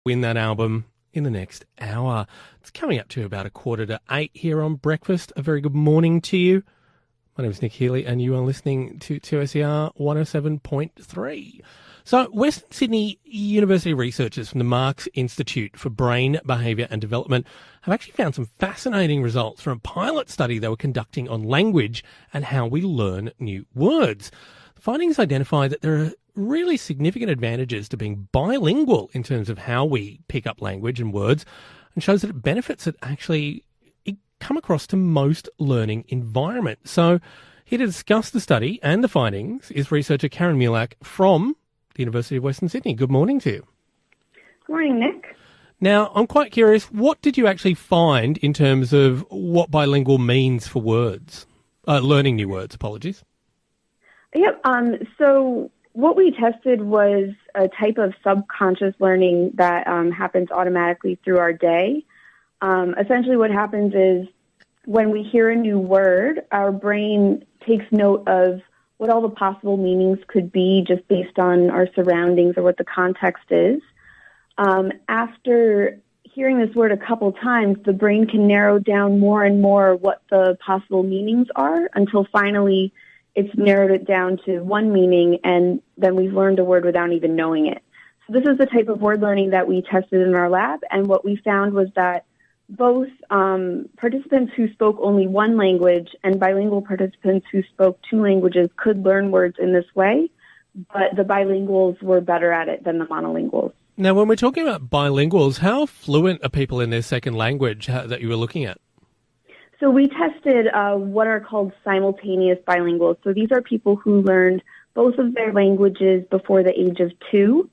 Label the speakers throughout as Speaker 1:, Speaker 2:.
Speaker 1: Win that album in the next hour. It's coming up to about 7:45 here on Breakfast. A very good morning to you. My name is Nick Healy and you are listening to 2SER 107.3. So Western Sydney University researchers from the MARCS Institute for Brain, Behaviour and Development have actually found some fascinating results from a pilot study they were conducting on language and how we learn new words. The findings identify that there are really significant advantages to being bilingual in terms of how we pick up language and words, and shows that it benefits that actually come across to most learning environments. So here to discuss the study and the findings is researcher Karen Mulak from the University of Western Sydney. Good morning to you.
Speaker 2: Good morning, Nick.
Speaker 1: Now, I'm quite curious, what did you actually find in terms of what bilingual means for words? Learning new words, apologies.
Speaker 2: Yep. So what we tested was a type of subconscious learning that happens automatically through our day. Essentially what happens is when we hear a new word, our brain takes note of what all the possible meanings could be just based on our surroundings or what the context is. After hearing this word a couple times, the brain can narrow down more and more what the possible meanings are until finally it's narrowed it down to one meaning, and then we've learned a word without even knowing it. So this is the type of word learning that we tested in our lab, and what we found was that both participants who spoke only one language and bilingual participants who spoke two languages could learn words in this way, but the bilinguals were better at it than the monolinguals.
Speaker 1: Now, when we're talking about bilinguals, how fluent are people in their second language that you were looking at?
Speaker 2: So we tested what are called simultaneous bilinguals. So these are people who learned both of their languages before the age of 2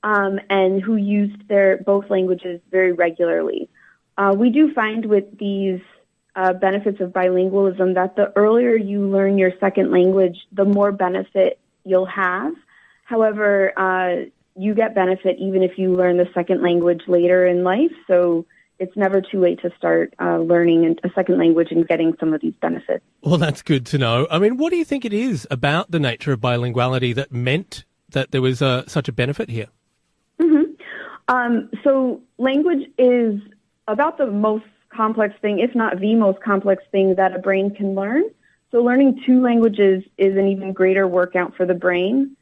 Speaker 2: and who used their both languages very regularly. We do find with these benefits of bilingualism that the earlier you learn your second language, the more benefit you'll have. However, you get benefit even if you learn the second language later in life. So it's never too late to start learning a second language and getting some of these benefits.
Speaker 1: Well, that's good to know. I mean, what do you think it is about the nature of bilinguality that meant that there was such a benefit here?
Speaker 2: So language is about the most complex thing, if not the most complex thing that a brain can learn. So learning two languages is an even greater workout for the brain.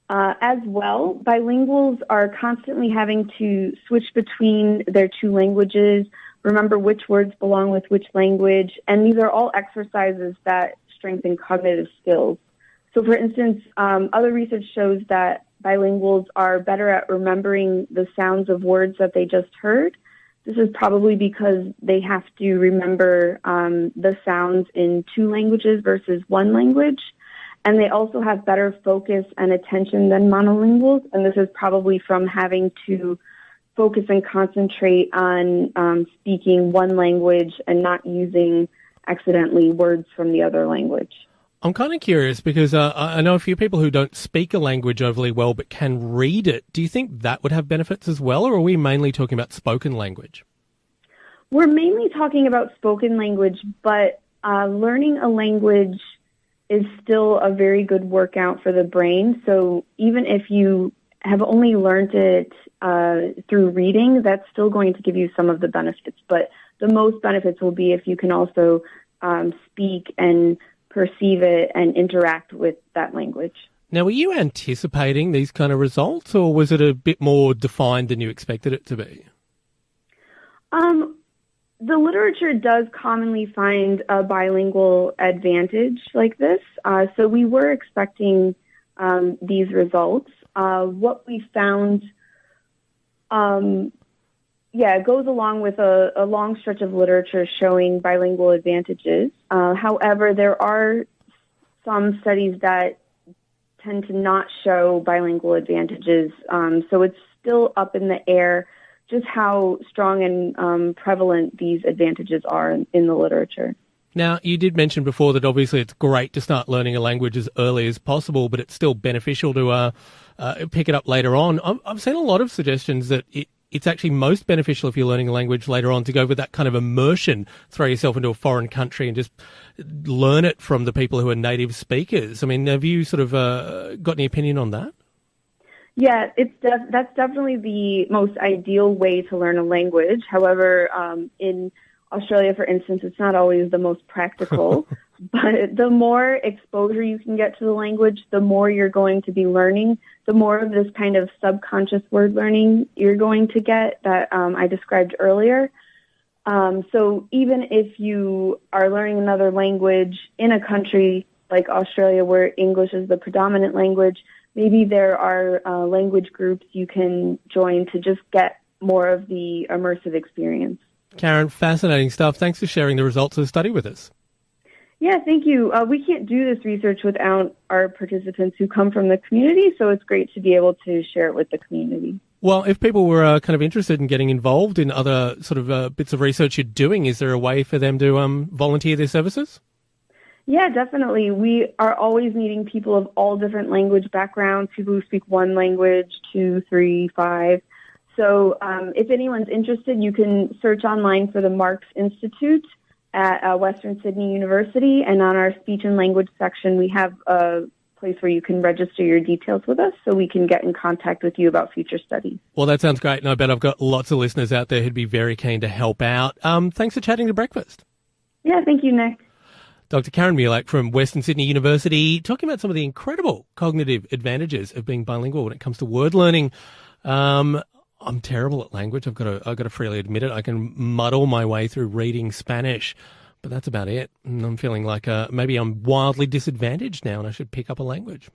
Speaker 2: As well, bilinguals are constantly having to switch between their two languages, remember which words belong with which language, and these are all exercises that strengthen cognitive skills. So for instance, other research shows that bilinguals are better at remembering the sounds of words that they just heard. This is probably because they have to remember the sounds in two languages versus one language. And they also have better focus and attention than monolinguals. And this is probably from having to focus and concentrate on speaking one language and not using accidentally words from the other language.
Speaker 1: I'm kind of curious because I know a few people who don't speak a language overly well but can read it. Do you think that would have benefits as well, or are we mainly talking about spoken language?
Speaker 2: We're mainly talking about spoken language, but learning a language is still a very good workout for the brain. So even if you have only learned it through reading, that's still going to give you some of the benefits. But the most benefits will be if you can also speak and perceive it and interact with that language.
Speaker 1: Now, were you anticipating these kind of results, or was it a bit more defined than you expected it to be?
Speaker 2: The literature does commonly find a bilingual advantage like this. So we were expecting these results. What we found, it goes along with a long stretch of literature showing bilingual advantages. However, there are some studies that tend to not show bilingual advantages. So it's still up in the air just how strong and prevalent these advantages are in the literature.
Speaker 1: Now, you did mention before that obviously it's great to start learning a language as early as possible, but it's still beneficial to pick it up later on. I've seen a lot of suggestions that it's actually most beneficial if you're learning a language later on to go with that kind of immersion, throw yourself into a foreign country and just learn it from the people who are native speakers. I mean, have you sort of got any opinion on that?
Speaker 2: Yeah, that's definitely the most ideal way to learn a language. However, in Australia, for instance, it's not always the most practical. But the more exposure you can get to the language, the more you're going to be learning, the more of this kind of subconscious word learning you're going to get that I described earlier. So even if you are learning another language in a country like Australia where English is the predominant language, maybe there are language groups you can join to just get more of the immersive experience.
Speaker 1: Karen, fascinating stuff. Thanks for sharing the results of the study with us.
Speaker 2: Yeah, thank you. We can't do this research without our participants who come from the community, so it's great to be able to share it with the community.
Speaker 1: Well, if people were kind of interested in getting involved in other sort of bits of research you're doing, is there a way for them to volunteer their services?
Speaker 2: Yeah, definitely. We are always needing people of all different language backgrounds, people who speak one language, 2, 3, 5. So if anyone's interested, you can search online for the MARCS Institute at Western Sydney University, and on our speech and language section, we have a place where you can register your details with us so we can get in contact with you about future studies.
Speaker 1: Well, that sounds great, and I bet I've got lots of listeners out there who'd be very keen to help out. Thanks for chatting to breakfast.
Speaker 2: Yeah, thank you, Nick.
Speaker 1: Dr. Karen Mielak from Western Sydney University, talking about some of the incredible cognitive advantages of being bilingual when it comes to word learning. I'm terrible at language. I've got to freely admit it. I can muddle my way through reading Spanish, but that's about it. And I'm feeling like maybe I'm wildly disadvantaged now, and I should pick up a language.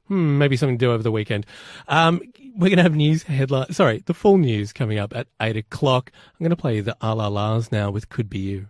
Speaker 1: Maybe something to do over the weekend. We're going to have the full news coming up at 8 o'clock. I'm going to play the A La Las now with Could Be You.